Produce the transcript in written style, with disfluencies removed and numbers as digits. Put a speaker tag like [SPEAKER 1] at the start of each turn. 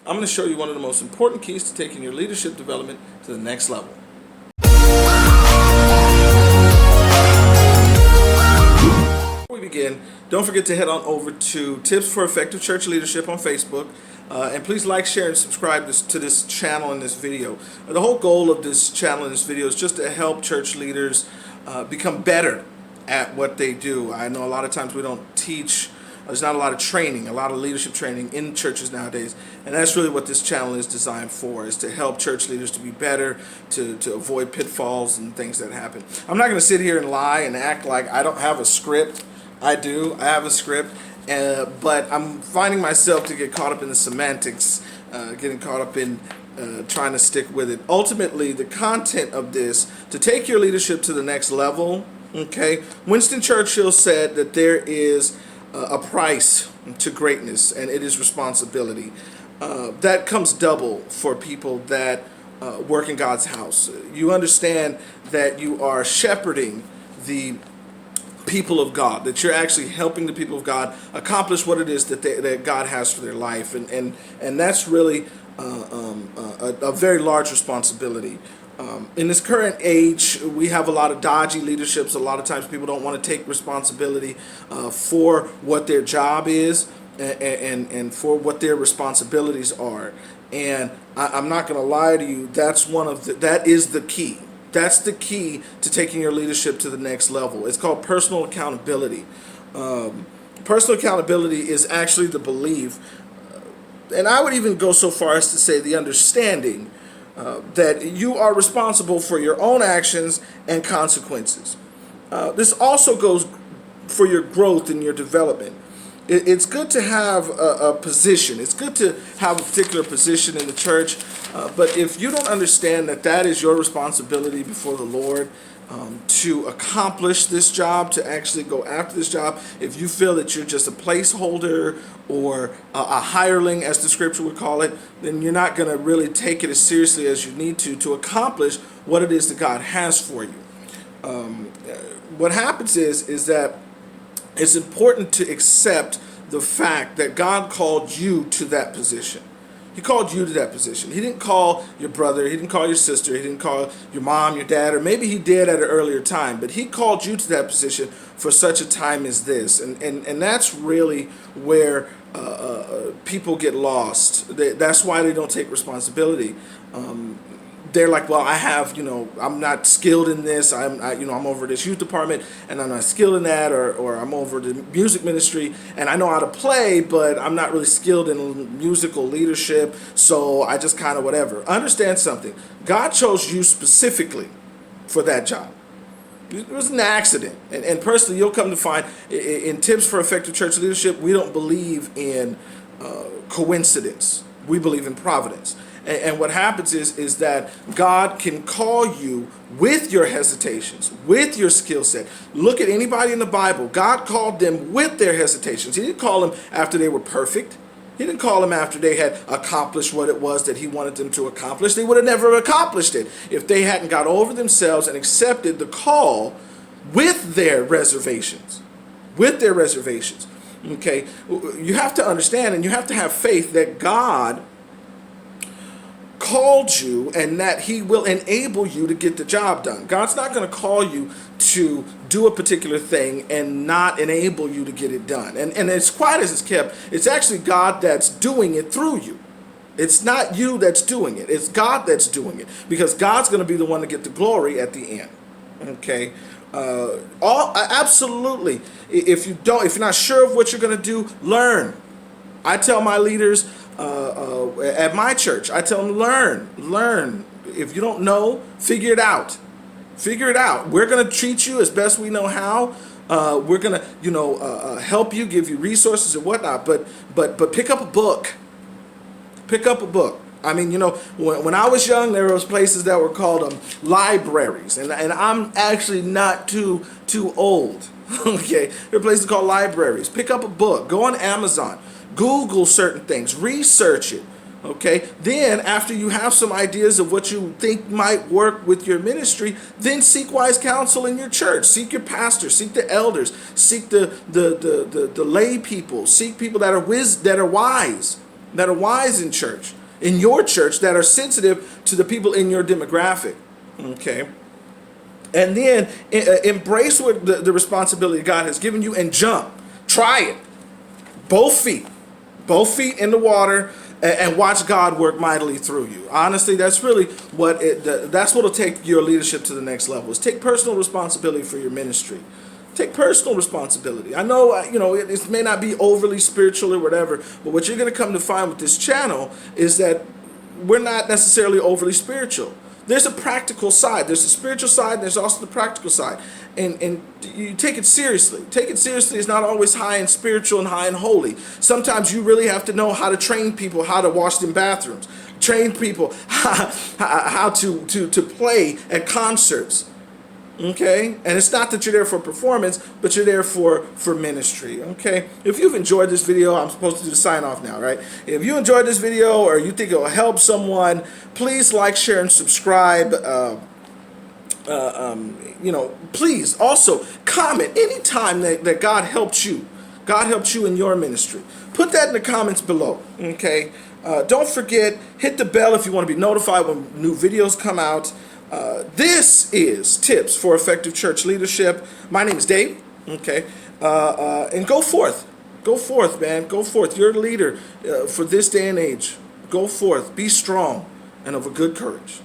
[SPEAKER 1] I'm going to show you one of the most important keys to taking your leadership development to the next level. Before we begin, don't forget to head on over to Tips for Effective Church Leadership on Facebook. And please like, share, and subscribe to this channel and this video. The whole goal of this channel and this video is just to help church leaders become better at what they do. I know a lot of times we don't teach, there's not a lot of training, a lot of leadership training in churches nowadays. And that's really what this channel is designed for, is to help church leaders to be better, to avoid pitfalls and things that happen. I'm not going to sit here and lie and act like I don't have a script. I do. I have a script. But I'm finding myself to get caught up in the semantics, getting caught up in trying to stick with it. Ultimately, the content of this, to take your leadership to the next level, okay? Winston Churchill said that there is a price to greatness, and it is responsibility. That comes double for people that work in God's house. You understand that you are shepherding the people of God, that you're actually helping the people of God accomplish what it is that God has for their life, and that's really a very large responsibility. In this current age, we have a lot of dodgy leaderships. A lot of times people don't want to take responsibility for what their job is and for what their responsibilities are. And I'm not going to lie to you, that is the key. That's the key to taking your leadership to the next level. It's called personal accountability. Personal accountability is actually the belief, and I would even go so far as to say the understanding, that you are responsible for your own actions and consequences. This also goes for your growth and your development. It's good to have a position. It's good to have a particular position in the church, but if you don't understand that that is your responsibility before the Lord, to accomplish this job, to actually go after this job, if you feel that you're just a placeholder or a hireling, as the scripture would call it, then you're not going to really take it as seriously as you need to accomplish what it is that God has for you. What happens is that it's important to accept the fact that God called you to that position. He called you to that position. He didn't call your brother, he didn't call your sister, he didn't call your mom, your dad, or maybe he did at an earlier time, but he called you to that position for such a time as this. And that's really where people get lost. That's why they don't take responsibility. They're like, well, I'm not skilled in this. I'm over this youth department and I'm not skilled in that, or I'm over the music ministry and I know how to play, but I'm not really skilled in musical leadership. So I just kind of whatever. Understand something. God chose you specifically for that job. It was an accident. And personally, you'll come to find in Tips for Effective Church Leadership, we don't believe in coincidence. We believe in providence. And what happens is that God can call you with your hesitations, with your skill set. Look at anybody in the Bible. God called them with their hesitations. He didn't call them after they were perfect. He didn't call them after they had accomplished what it was that he wanted them to accomplish. They would have never accomplished it if they hadn't got over themselves and accepted the call with their reservations. With their reservations. Okay? You have to understand and you have to have faith that God called you and that he will enable you to get the job done. God's not going to call you to do a particular thing and not enable you to get it done. And as quiet as it's kept, it's actually God that's doing it through you. It's not you that's doing it. It's God that's doing it, because God's going to be the one to get the glory at the end. Okay? Absolutely. If you're not sure of what you're going to do, learn. I tell my leaders at my church, I tell them, learn. If you don't know, figure it out. We're going to treat you as best we know how. We're going to, help you, give you resources and whatnot. But pick up a book. I mean, when I was young, there was places that were called libraries, and I'm actually not too old. Okay, there are places called libraries. Pick up a book. Go on Amazon. Google certain things. Research it. Okay, then after you have some ideas of what you think might work with your ministry, then seek wise counsel in your church. Seek your pastor, seek the elders, seek the lay people, seek people that are wise. that are wise in church, in your church, that are sensitive to the people in your demographic. Okay. And then embrace what the responsibility God has given you and jump. Try it. Both feet in the water, and watch God work mightily through you. Honestly, that's really that's what'll take your leadership to the next level. Is take personal responsibility for your ministry. Take personal responsibility. I know, it may not be overly spiritual or whatever, but what you're going to come to find with this channel is that we're not necessarily overly spiritual. There's a practical side. There's the spiritual side, and there's also the practical side. And you take it seriously. Take it seriously is not always high and spiritual and high and holy. Sometimes you really have to know how to train people how to wash them bathrooms. Train people how to play at concerts. Okay? And it's not that you're there for performance, but you're there for ministry. Okay? If you've enjoyed this video, I'm supposed to do the sign off now, right? If you enjoyed this video or you think it will help someone, please like, share, and subscribe. Please also comment anytime that God helped you. God helped you in your ministry. Put that in the comments below. Okay? Don't forget, hit the bell if you want to be notified when new videos come out. This is Tips for Effective Church Leadership. My name is Dave. Okay, and go forth, man. Go forth. You're the leader for this day and age. Go forth. Be strong and of a good courage.